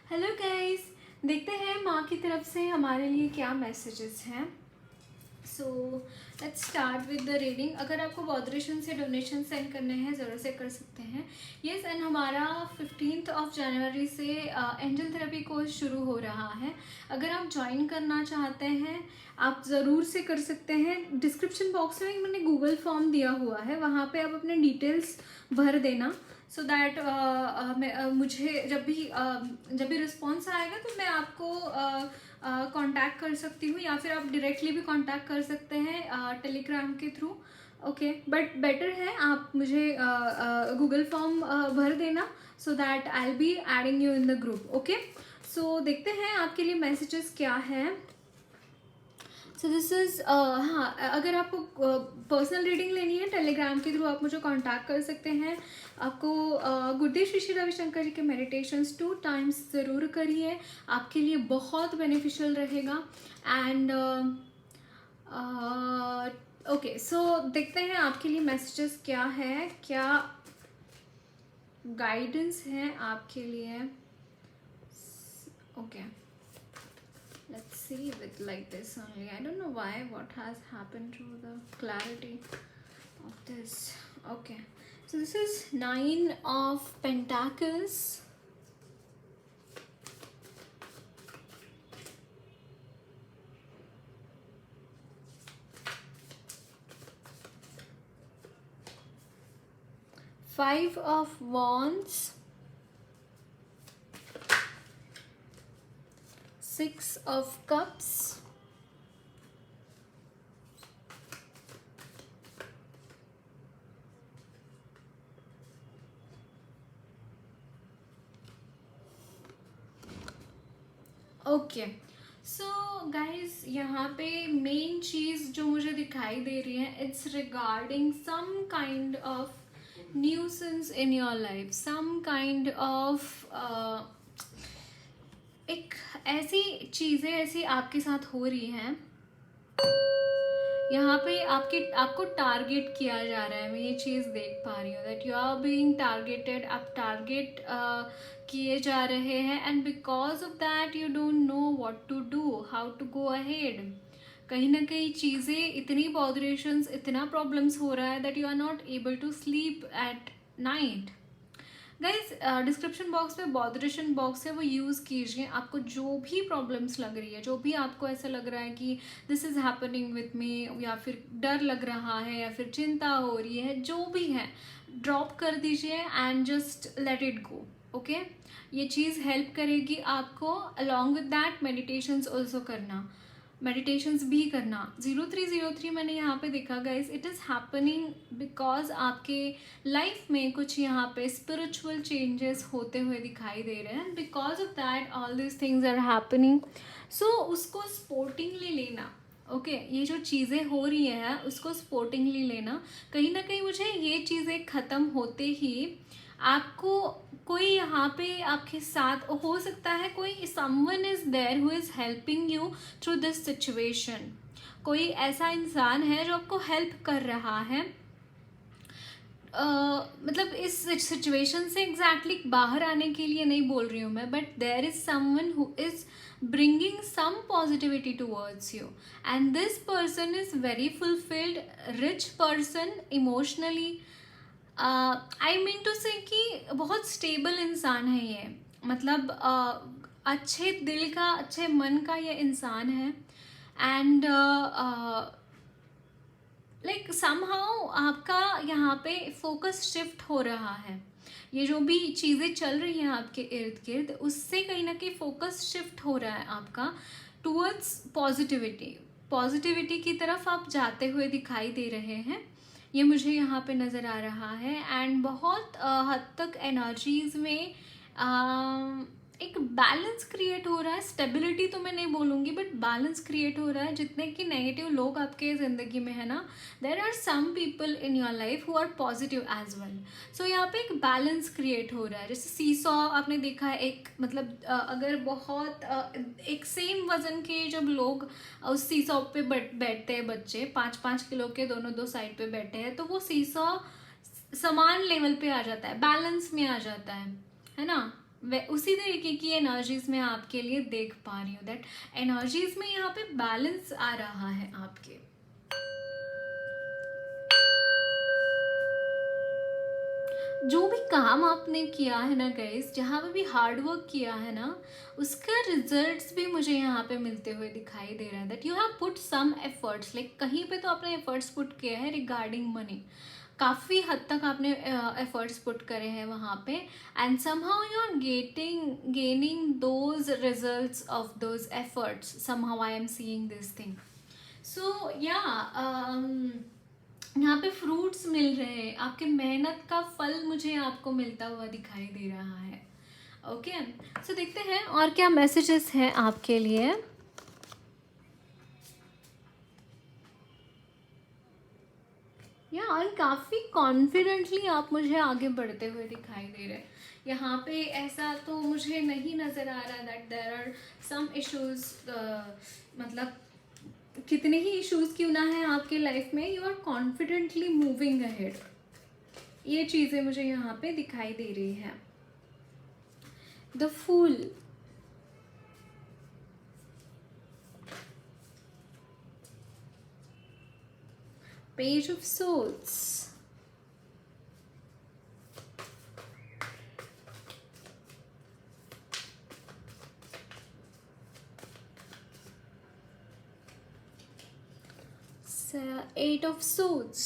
Hello guys, देखते हैं माँ की तरफ से हमारे लिए क्या मैसेजेस हैं। So let's start with the reading. अगर आपको बॉदरेशन से डोनेशन सेंड करने हैं ज़रूर से कर सकते हैं। येस, एंड हमारा 15 जनवरी से एंजल थेरेपी कोर्स शुरू हो रहा है। अगर आप ज्वाइन करना चाहते हैं आप ज़रूर से कर सकते हैं। डिस्क्रिप्शन बॉक्स में मैंने गूगल फॉर्म दिया हुआ है, वहाँ पे आप अपने डिटेल्स भर देना सो दैट मुझे जब भी रिस्पॉन्स आएगा तो मैं आपको कांटेक्ट कर सकती हूँ, या फिर आप डायरेक्टली भी कांटेक्ट कर सकते हैं टेलीग्राम के थ्रू। ओके, बट बेटर है आप मुझे गूगल फॉर्म भर देना so that I will be adding you in the group. Okay, so देखते हैं आपके लिए मैसेजेस क्या है। सो दिस इज़ हाँ, अगर आपको पर्सनल रीडिंग लेनी है टेलीग्राम के थ्रू आप मुझे कांटेक्ट कर सकते हैं। आपको गुरुदेव श्री श्री रविशंकर जी के मेडिटेशंस 2 टाइम्स ज़रूर करिए, आपके लिए बहुत बेनिफिशियल रहेगा। एंड ओके, सो देखते हैं आपके लिए मैसेजेस क्या है, क्या गाइडेंस है आपके लिए। Okay, let's see with like this only. I don't know why, what has happened to the clarity of this. Okay, so this is 9 of Pentacles, Five of Wands, 6 of Cups, okay. So guys यहाँ पे main चीज़ जो मुझे दिखाई दे रही है, it's regarding some kind of nuisance in your life, some kind of एक ऐसी चीज़ें ऐसी आपके साथ हो रही हैं, यहाँ पे आपको टारगेट किया जा रहा है। मैं ये चीज़ देख पा रही हूँ that you are being targeted, आप टारगेट किए जा रहे हैं, and because of that you don't know what to do, how to go ahead. कहीं ना कहीं चीज़ें इतनी बॉदरेशंस, इतना प्रॉब्लम्स हो रहा है that you are not able to sleep at night. Guys description box में बॉदरेशन बॉक्स है, वो यूज़ कीजिए। आपको जो भी प्रॉब्लम्स लग रही है, जो भी आपको ऐसा लग रहा है कि this is happening with me, या फिर डर लग रहा है, या फिर चिंता हो रही है, जो भी है ड्रॉप कर दीजिए and just let it go. Okay, ये चीज़ हेल्प करेगी आपको। Along with that meditations also करना, मेडिटेशंस भी करना। 0303 मैंने यहाँ पे देखा guys, it is happening because आपके लाइफ में कुछ यहाँ पे स्पिरिचुअल चेंजेस होते हुए दिखाई दे रहे हैं, because of that all this things are happening. So उसको स्पोर्टिंगली लेना। ओके, ये जो चीज़ें हो रही हैं उसको स्पोर्टिंगली लेना। कहीं ना कहीं मुझे ये चीज़ें ख़त्म होते ही आपको कोई यहाँ पे आपके साथ हो सकता है, कोई someone is there who is helping you through this situation. कोई ऐसा इंसान है जो आपको हेल्प कर रहा है। मतलब इस सिचुएशन से एग्जैक्टली बाहर आने के लिए नहीं बोल रही हूँ मैं, but there is someone who is bringing some positivity towards you, and this person is very fulfilled, rich person emotionally. I mean to say कि बहुत स्टेबल इंसान है ये, मतलब अच्छे दिल का, अच्छे मन का ये इंसान है। एंड लाइक समहाउ आपका यहाँ पे फोकस शिफ्ट हो रहा है। ये जो भी चीज़ें चल रही हैं आपके इर्द गिर्द, उससे कहीं ना कहीं फोकस शिफ्ट हो रहा है आपका टूवर्ड्स पॉजिटिविटी। पॉजिटिविटी की तरफ आप जाते हुए दिखाई दे रहे हैं, ये मुझे यहाँ पे नज़र आ रहा है। एंड बहुत हद तक एनर्जीज में एक बैलेंस क्रिएट हो रहा है। स्टेबिलिटी तो मैं नहीं बोलूँगी, बट बैलेंस क्रिएट हो रहा है। जितने कि नेगेटिव लोग आपके ज़िंदगी में है ना, there are some people in your life who are positive as well. So यहाँ पे एक बैलेंस क्रिएट हो रहा है। जैसे सीसॉ आपने देखा है, एक मतलब अगर बहुत एक सेम वजन के जब लोग उस सीसॉ पे बैठते हैं, बच्चे 5-5 किलो के दोनों दो साइड पे बैठे हैं, तो वो सीसॉ समान लेवल पे आ जाता है, बैलेंस में आ जाता है ना। वे उसी तरीके की एनर्जीज में आपके लिए देख पा रही हूँ, दैट एनर्जीज में यहाँ पे बैलेंस आ रहा है आपके। जो भी काम आपने किया है ना गाइस, जहाँ पे भी हार्ड वर्क किया है ना, उसका रिजल्ट्स भी मुझे यहाँ पे मिलते हुए दिखाई दे रहा है, that you have put some efforts, like कहीं पे तो आपने एफर्ट्स पुट किए हैं रिगार्डिंग मनी, काफ़ी हद तक आपने एफर्ट्स पुट करे हैं वहाँ पे, and somehow you are gaining those results of those efforts, somehow I am seeing this thing. So या यहाँ पे फ्रूट्स मिल रहे हैं, आपके मेहनत का फल मुझे आपको मिलता हुआ दिखाई दे रहा है। ओके, सो देखते हैं और क्या मैसेजेस हैं आपके लिए। यार काफ़ी कॉन्फिडेंटली आप मुझे आगे बढ़ते हुए दिखाई दे रहे हैं। यहाँ पे ऐसा तो मुझे नहीं नज़र आ रहा that there are some issues, मतलब कितने ही इश्यूज क्यों ना है आपके लाइफ में, you are confidently moving ahead, ये चीज़ें मुझे यहाँ पे दिखाई दे रही है। The fool, page of souls, eight of souls,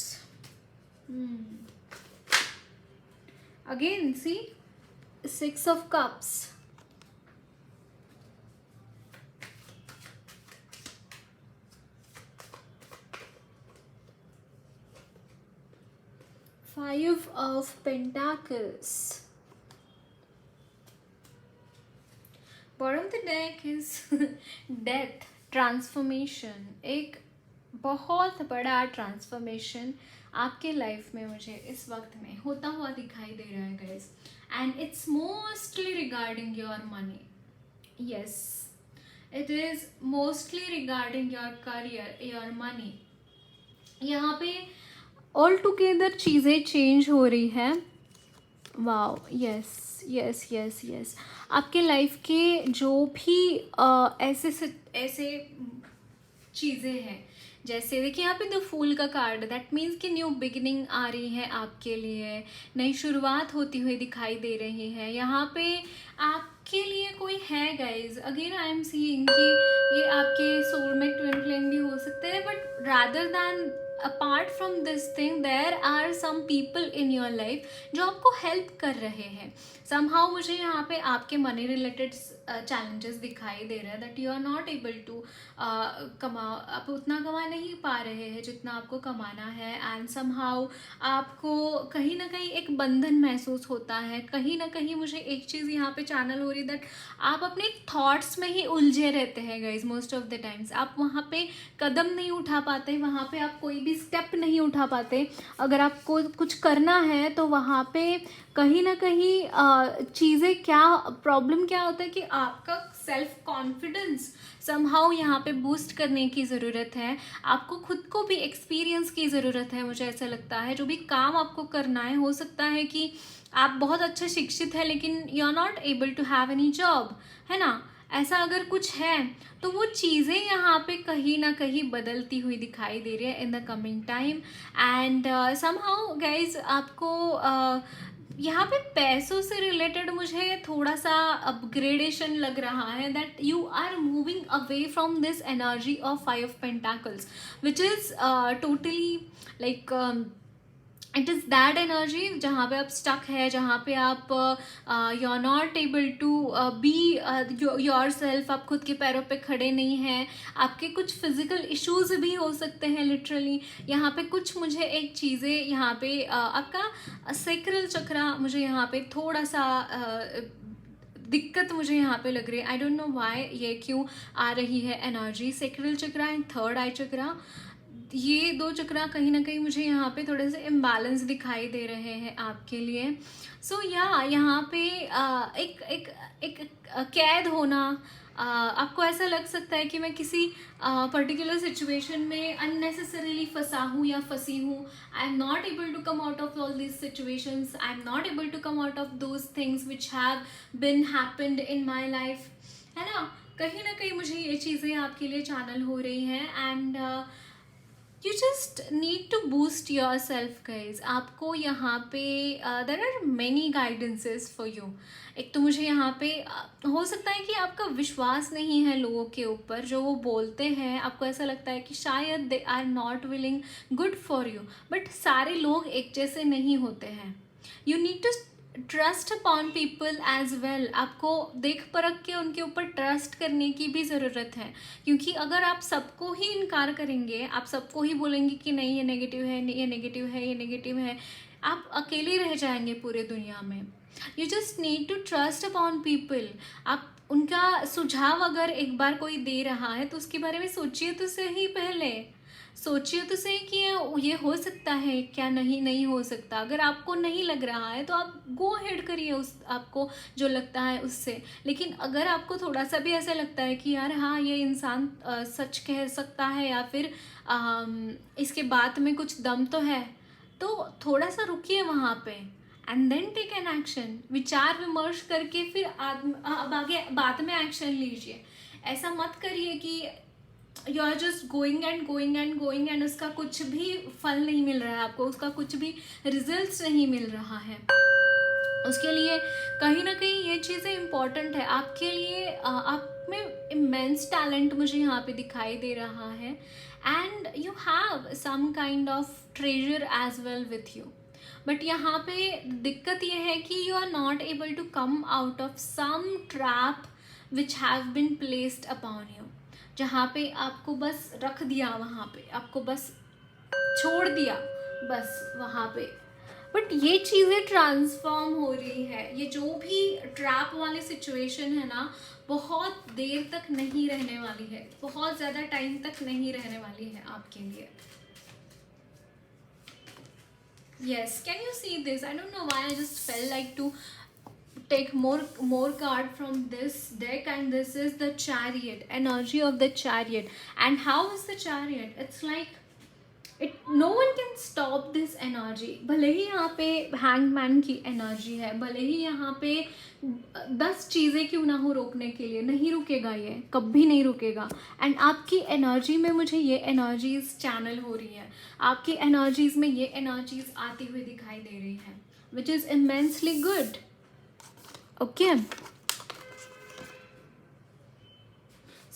again see, six of cups, five of pentacles, bottom of the deck is death, transformation, एक बहुत बड़ा ट्रांसफॉर्मेशन आपके लाइफ में मुझे इस वक्त में होता हुआ दिखाई दे रहा है guys, and it's mostly regarding your money. Yes, it is mostly regarding your career, your money. यहाँ पे ऑल टुगेदर चीज़ें चेंज हो रही है। Wow, yes yes yes yes, आपके लाइफ के जो भी ऐसे चीज़ें हैं, जैसे देखिए यहाँ पे द फूल का कार्ड, दैट मीन्स कि न्यू बिगिनिंग आ रही है आपके लिए, नई शुरुआत होती हुई दिखाई दे रही है। यहाँ पे आपके लिए कोई है guys, again I am seeing कि ये आपके सोलमेट ट्विन फ्लेम भी हो सकते हैं, but rather than apart from this thing there are some people in your life जो आपको हेल्प कर रहे हैं। समहाउ मुझे यहाँ पे आपके मनी रिलेटेड चैलेंजेस दिखाई दे रहे हैं, that you are not able to आप उतना कमा नहीं पा रहे हैं जितना आपको कमाना है, एंड समहाउ आपको कहीं ना कहीं एक बंधन महसूस होता है। कहीं ना कहीं मुझे एक चीज़ यहाँ पे चैनल हो रही है दैट आप अपने थॉट्स में ही उलझे रहते हैं guys, most of the times आप वहाँ पे कदम नहीं उठा पाते, वहाँ पे आप कोई भी स्टेप नहीं उठा पाते। अगर आपको कुछ करना है तो वहाँ पे कहीं ना कहीं चीज़ें क्या प्रॉब्लम क्या होता है कि आपका सेल्फ कॉन्फिडेंस समहाउ यहाँ पे बूस्ट करने की ज़रूरत है। आपको खुद को भी एक्सपीरियंस की ज़रूरत है, मुझे ऐसा लगता है। जो भी काम आपको करना है, हो सकता है कि आप बहुत अच्छा शिक्षित है लेकिन you are not able to have any job, है ना, ऐसा अगर कुछ है तो वो चीज़ें यहाँ पे कहीं ना कहीं बदलती हुई दिखाई दे रही है in the coming time. And somehow guys आपको यहाँ पे पैसों से रिलेटेड मुझे थोड़ा सा अपग्रेडेशन लग रहा है, that you are moving away from this energy of five of pentacles which is totally like it is that energy जहाँ पे आप स्टक है, जहाँ पे आप you are not able to be yourself, आप खुद के पैरों पे खड़े नहीं हैं। आपके कुछ फिजिकल इश्यूज भी हो सकते हैं लिटरली। यहाँ पे कुछ मुझे एक चीज़ें यहाँ पे आपका सेक्रल चक्रा मुझे यहाँ पे थोड़ा सा दिक्कत मुझे यहाँ पे लग रही है। आई डोंट नो व्हाई, ये क्यों आ रही है energy. Sacral chakra and third eye chakra, ये दो चक्रा कहीं ना कहीं मुझे यहाँ पे थोड़े से इम्बैलेंस दिखाई दे रहे हैं आपके लिए। सो या यहाँ पे एक एक एक कैद होना, आपको ऐसा लग सकता है कि मैं किसी पर्टिकुलर सिचुएशन में अननेसेसरीली फंसा हूँ या फंसी हूँ. I am not able to come out of all these situations. I am not able to come out of those things which have been happened in my life, है ना. कहीं ना कहीं मुझे ये चीज़ें आपके लिए चैनल हो रही हैं. And you just need to boost yourself guys. आपको यहाँ पे there are many guidances for you. एक तो मुझे यहाँ पे हो सकता है कि आपका विश्वास नहीं है लोगों के ऊपर, जो वो बोलते हैं आपको ऐसा लगता है कि शायद they are not willing good for you. But सारे लोग एक जैसे नहीं होते हैं. You need to trust upon people as well. आपको देख परख के उनके ऊपर ट्रस्ट करने की भी ज़रूरत है. क्योंकि अगर आप सबको ही इनकार करेंगे, आप सबको ही बोलेंगे कि नहीं ये नेगेटिव है, ये नेगेटिव है, ये नेगेटिव है, आप अकेले रह जाएंगे पूरे दुनिया में. You just need to trust upon people. आप उनका सुझाव अगर एक बार कोई दे रहा है तो उसके बारे में सोचिए तो सही. पहले सोचिए तो सही कि ये हो सकता है क्या, नहीं हो सकता. अगर आपको नहीं लग रहा है तो आप गो हेड करिए उस आपको जो लगता है उससे. लेकिन अगर आपको थोड़ा सा भी ऐसा लगता है कि यार हाँ ये इंसान सच कह सकता है या फिर इसके बात में कुछ दम तो है, तो थोड़ा सा रुकिए वहाँ पे and then take an action. विचार विमर्श करके फिर अब आगे बाद में एक्शन लीजिए. ऐसा मत करिए कि you are just going and going and going and उसका कुछ भी फल नहीं मिल रहा है आपको, उसका कुछ भी रिजल्ट्स नहीं मिल रहा है. उसके लिए कहीं ना कहीं ये चीज़ें इम्पॉर्टेंट है आपके लिए. आप में इमेंस टैलेंट मुझे यहाँ पे दिखाई दे रहा है. And you have some kind of treasure as well with you. But यहाँ पे दिक्कत ये है कि you are not able to come out of some trap which have been placed upon you. जहाँ पे आपको बस रख दिया, वहाँ पे आपको बस छोड़ दिया बस वहाँ पे. बट ये चीज़ें ट्रांसफॉर्म हो रही है. ये जो भी ट्रैप वाली सिचुएशन है ना, बहुत देर तक नहीं रहने वाली है, बहुत ज़्यादा टाइम तक नहीं रहने वाली है आपके लिए. Yes, can you see this? I don't know why I just felt like to take more card from this deck, and this is the Chariot, energy of the Chariot. And how is the Chariot? It's like no one can stop this energy. भले ही यहाँ पे hangman की energy है, भले ही यहाँ पे 10 चीज़ें क्यों ना हो रोकने के लिए, नहीं रुकेगा, ये कभी नहीं रुकेगा. एंड आपकी एनर्जी में मुझे ये एनर्जीज चैनल हो रही है, आपकी एनर्जीज में ये एनर्जीज आती हुई दिखाई दे रही है, which is immensely good. Okay,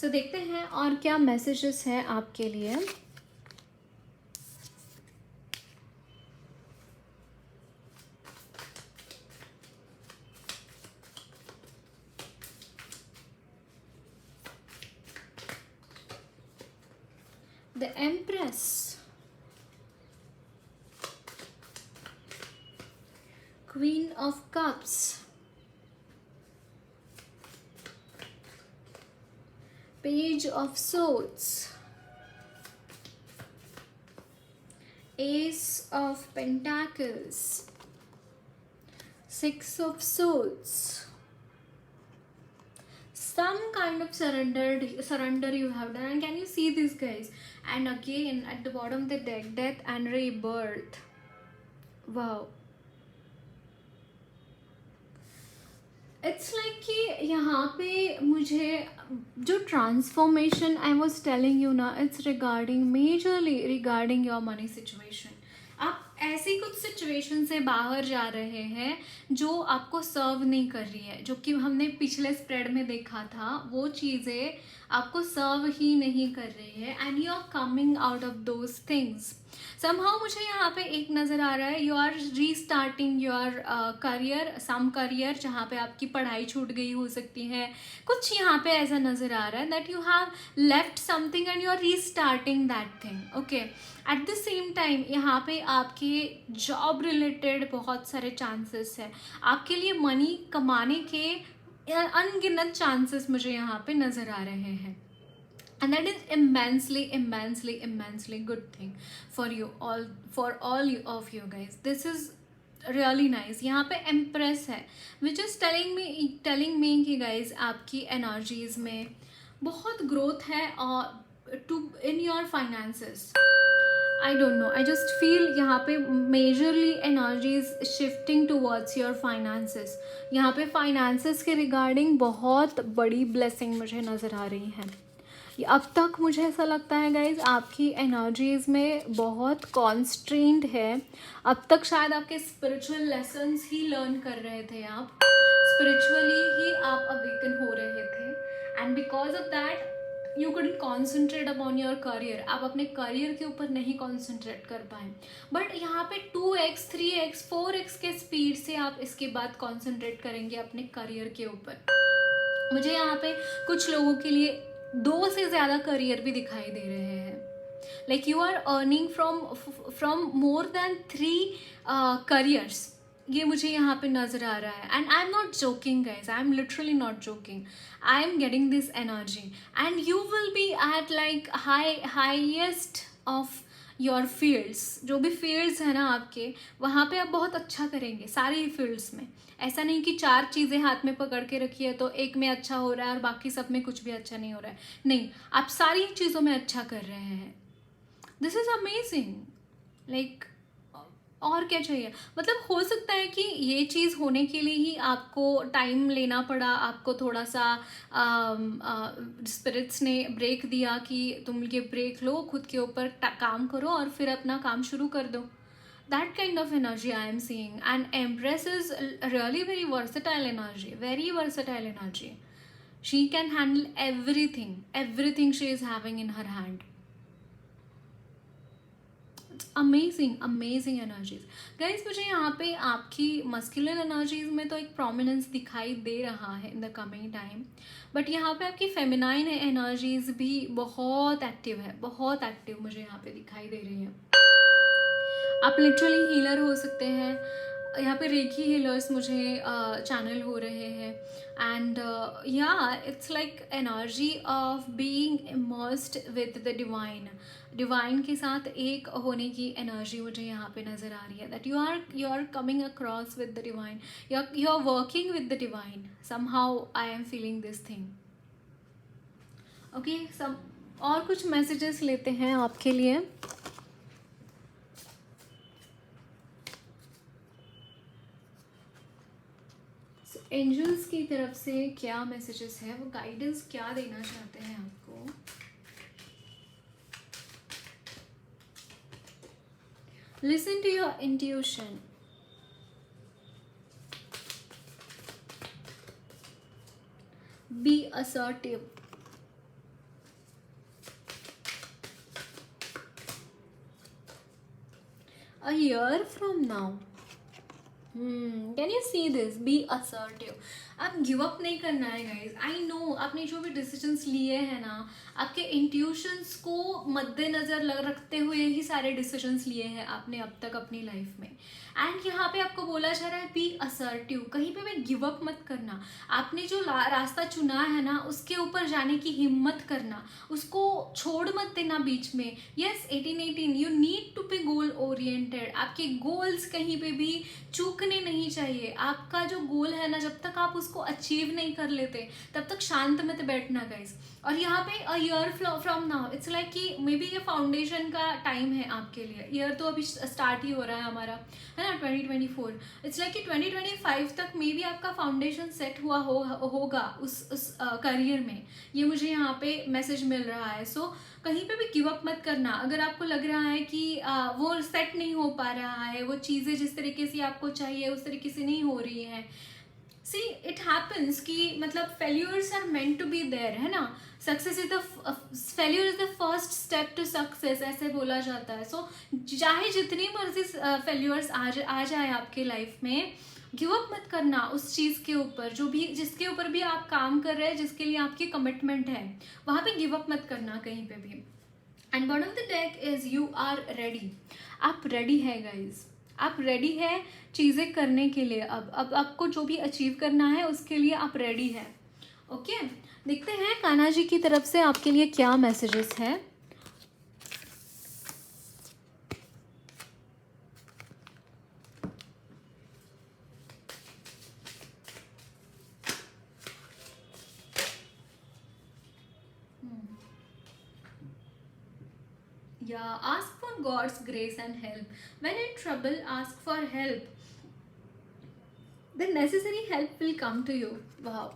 so देखते हैं और क्या मैसेजेस है आपके लिए. The Empress, Queen of Cups, Page of Swords, Ace of Pentacles, Six of Swords. Some kind of surrender you have done. And can you see this, guys? And again at the bottom the deck, death and rebirth. Wow, it's like कि यहाँ पे मुझे जो transformation I was telling you ना, it's regarding majorly regarding your money situation. आप ऐसी कुछ situation से बाहर जा रहे हैं जो आपको सर्व नहीं कर रही है, जो कि हमने पिछले स्प्रेड में देखा था. वो चीज़ें आपको सर्व ही नहीं कर रही है and you are coming out of those things. Somehow मुझे यहाँ पे एक नज़र आ रहा है, you are restarting your career, some career जहाँ पे आपकी पढ़ाई छूट गई हो सकती है. कुछ यहाँ पे ऐसा नज़र आ रहा है that you have left something and you are restarting that thing. Okay, at the same time यहाँ पे आपके जॉब रिलेटेड बहुत सारे चांसेस है. आपके लिए मनी कमाने के अनगिनत चांसेस मुझे यहाँ पे नज़र आ रहे हैं. And that is immensely good thing for you all, for all of you guys. This is really nice. यहाँ पे एम्प्रेस है विच इज़ टेलिंग मी कि गाइज आपकी एनर्जीज में बहुत ग्रोथ है और to in your finances. I don't know, I just feel यहाँ पे majorly energies shifting towards your finances. यहाँ पे फाइनेंसेस के रिगार्डिंग बहुत बड़ी ब्लेसिंग मुझे नज़र आ रही है. अब तक मुझे ऐसा लगता है गाइज आपकी एनर्जीज में बहुत कॉन्स्ट्रेंट है. अब तक शायद आपके स्पिरिचुअल लेसन्स ही लर्न कर रहे थे, आप स्पिरिचुअली ही आप अवेकन हो रहे थे and because of that you couldn't concentrate upon your career. आप अपने करियर के ऊपर नहीं कॉन्सेंट्रेट कर पाए. बट यहाँ पे 2x 3x 4x के स्पीड से आप इसके बाद कॉन्सेंट्रेट करेंगे अपने करियर के ऊपर. मुझे यहाँ पे कुछ लोगों के लिए 2 से ज़्यादा करियर भी दिखाई दे रहे हैं. Like you are earning from more than 3 careers. ये मुझे यहाँ पे नज़र आ रहा है and I am not joking guys, I am literally not joking. I am getting this energy and you will be at like highest of your fields. जो भी फील्ड्स है ना आपके, वहाँ पे आप बहुत अच्छा करेंगे सारी ही फील्ड्स में. ऐसा नहीं कि 4 चीज़ें हाथ में पकड़ के रखी है तो एक में अच्छा हो रहा है और बाकी सब में कुछ भी अच्छा नहीं हो रहा है. नहीं, आप सारी चीज़ों में अच्छा कर रहे हैं. This is amazing. लाइक और क्या चाहिए. मतलब हो सकता है कि ये चीज़ होने के लिए ही आपको टाइम लेना पड़ा, आपको थोड़ा सा स्पिरिट्स ने ब्रेक दिया कि तुम ये ब्रेक लो, खुद के ऊपर काम करो और फिर अपना काम शुरू कर दो. That kind of energy I am seeing, and Empress is really very versatile energy. She can handle everything she is having in her hand. It's amazing energies. Guys, मुझे यहाँ पे आपकी masculine energies में तो एक prominence दिखाई दे रहा है in the coming time, but यहाँ पे आपकी feminine energies भी बहुत active मुझे यहाँ पे दिखाई दे रही हैं. आप लिटरली हीलर हो सकते हैं. यहाँ पे रेकी हीलर्स मुझे चैनल हो रहे हैं एंड या it's like energy of being immersed with the divine के साथ एक होने की एनर्जी मुझे यहाँ पे नज़र आ रही है. That you are coming across with the divine, you are working with the divine. Somehow I am feeling this thing. Okay, सब और कुछ मैसेजेस लेते हैं आपके लिए. एंजल्स की तरफ से क्या मैसेजेस है, वो गाइडेंस क्या देना चाहते हैं आपको. Listen to your intuition. Be assertive. A year from now. Can you see this? Be assertive. आप गिव अप नहीं करना है गाइज. आई नो आपने जो भी डिसीजंस लिए हैं ना, आपके इंट्यूशंस को मद्देनज़र रखते हुए ही सारे डिसीजंस लिए हैं आपने अब तक अपनी लाइफ में. एंड यहाँ पे आपको बोला जा रहा है बी असर्टिव. कहीं पे भी गिव अप मत करना. आपने जो रास्ता चुना है ना, उसके ऊपर जाने की हिम्मत करना, उसको छोड़ मत देना बीच में. Yes, 18 you need to be goal oriented. आपके गोल्स कहीं पे भी चूकने नहीं चाहिए. आपका जो गोल है ना, जब तक आप उसको अचीव नहीं कर लेते तब तक शांत मत बैठना गाइज. और यहाँ पे a year from now it's like कि मे बी ये फाउंडेशन का टाइम है आपके लिए. ईयर तो अभी स्टार्ट ही हो रहा है हमारा, है ना, 2024. इट्स लाइक कि 2025 तक मे बी आपका फाउंडेशन सेट हुआ होगा उस करियर में. ये मुझे यहाँ पे मैसेज मिल रहा है. सो कहीं पे भी गिव अप मत करना. अगर आपको लग रहा है कि वो सेट नहीं हो पा रहा है, वो चीज़ें जिस तरीके से आपको चाहिए उस तरीके से नहीं हो रही है. सी इट हैपन्स कि मतलब failures are meant to be there, है ना. Success is the failure is the first step to success, ऐसे बोला जाता है. सो चाहे जितनी मर्जी फेल्यूर्स आ जाए आपके लाइफ में, गिव अप मत करना उस चीज़ के ऊपर जो भी जिसके ऊपर भी आप काम कर रहे हैं, जिसके लिए आपकी कमिटमेंट है, वहाँ पे गिव अप मत करना कहीं पे भी. And bottom of the deck is you are ready. आप रेडी है गाइज, आप रेडी है चीज़ें करने के लिए. अब आपको जो भी अचीव करना है उसके लिए आप रेडी है. ओके, देखते हैं कान्हा जी की तरफ से आपके लिए क्या मैसेजेस है. Yeah, ask for God's grace and help. When in trouble, ask for help. The necessary help will come to you. Wow.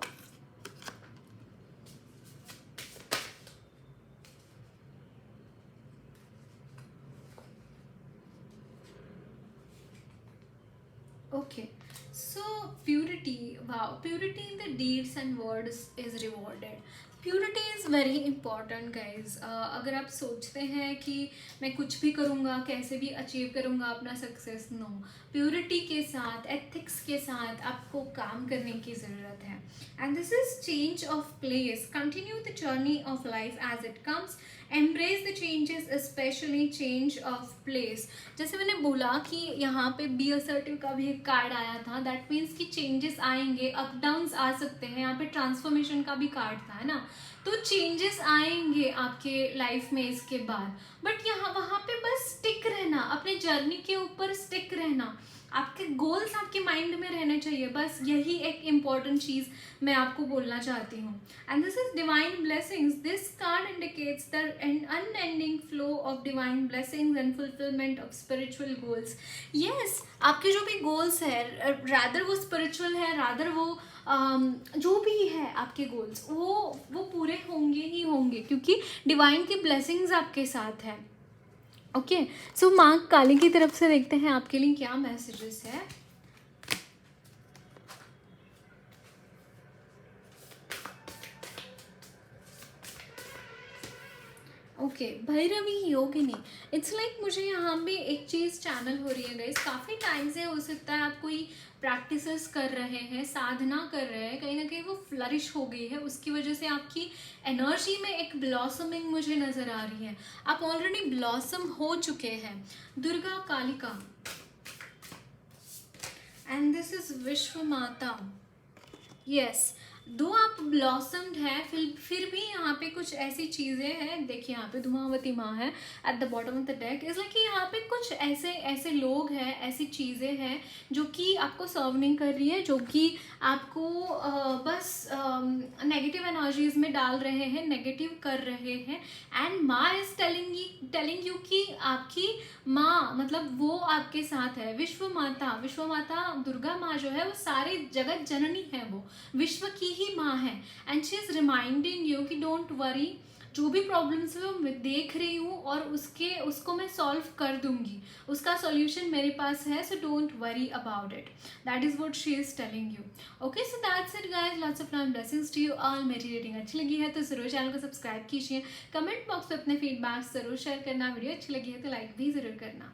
Okay, so purity, wow, purity in the deeds and words is rewarded. Purity is very important guys. अगर आप सोचते हैं कि मैं कुछ भी करूँगा, कैसे भी अचीव करूँगा अपना सक्सेस, नो. प्योरिटी के साथ, एथिक्स के साथ आपको काम करने की ज़रूरत है. And this is change of place. Continue the journey of life as it comes. Embrace the changes, specially change of place. जैसे मैंने बोला कि यहाँ पे बी असर्टिव का भी एक कार्ड आया था. दैट मीन्स कि चेंजेस आएंगे, अप डाउन्स आ सकते हैं. यहाँ पे ट्रांसफॉर्मेशन का भी कार्ड था, है ना. तो चेंजेस आएंगे आपके लाइफ में इसके बाद. बट यहाँ वहाँ पे बस स्टिक रहना, अपने जर्नी के ऊपर स्टिक रहना. आपके गोल्स आपके माइंड में रहने चाहिए. बस यही एक इम्पॉर्टेंट चीज़ मैं आपको बोलना चाहती हूँ. And this is divine blessings. This card indicates the unending flow of divine blessings and fulfilment of spiritual goals. Yes, आपके जो भी गोल्स है, रादर वो स्पिरिचुअल है, रादर वो जो भी है आपके गोल्स, वो पूरे होंगे ही होंगे, क्योंकि डिवाइन की ब्लेसिंग्स आपके साथ है. ओके, सो माँ काली की तरफ से देखते हैं आपके लिए क्या मैसेजेस है. Okay, Bhairavi Yogini. It's like मुझे यहाँ पे एक चीज़ चैनल हो रही है गाइस. काफ़ी टाइम से हो सकता है आप कोई प्रैक्टिसेस कर रहे हैं, साधना कर रहे हैं, कहीं ना कहीं वो फ्लरिश हो गई है. उसकी वजह से आपकी एनर्जी में एक ब्लॉसमिंग मुझे नज़र आ रही है. आप ऑलरेडी ब्लॉसम हो चुके हैं. Durga Kalika. And this is विश्व माता. यस, दो आप ब्लॉसम्ड हैं, फिर भी यहाँ पे कुछ ऐसी चीज़ें हैं. देखिए यहाँ पे धुमावती माँ है at the bottom of the deck. Is like कि यहाँ पे कुछ ऐसे ऐसे लोग हैं, ऐसी चीज़ें हैं जो कि आपको सर्व नहीं कर रही है, जो कि आपको बस नेगेटिव एनर्जीज में डाल रहे हैं, नेगेटिव कर रहे हैं. एंड माँ इज टेलिंग यू कि आपकी माँ, मतलब वो आपके साथ है. विश्व माता दुर्गा माँ जो है वो सारे जगत जननी है, वो विश्व की ही माँ है. And she is reminding you कि डोंट वरी. जो भी प्रॉब्लम्स है वो मैं देख रही हूँ और उसको मैं सॉल्व कर दूंगी. उसका सॉल्यूशन मेरे पास है. So don't worry about it. That is what she is telling you. Okay, so that's it guys. Lots of love blessings to you all. मेरी रेटिंग अच्छी लगी है तो जरूर चैनल को सब्सक्राइब कीजिए. कमेंट बॉक्स में अपने फीडबैक जरूर शेयर करना. वीडियो अच्छी लगी है तो लाइक भी जरूर करना.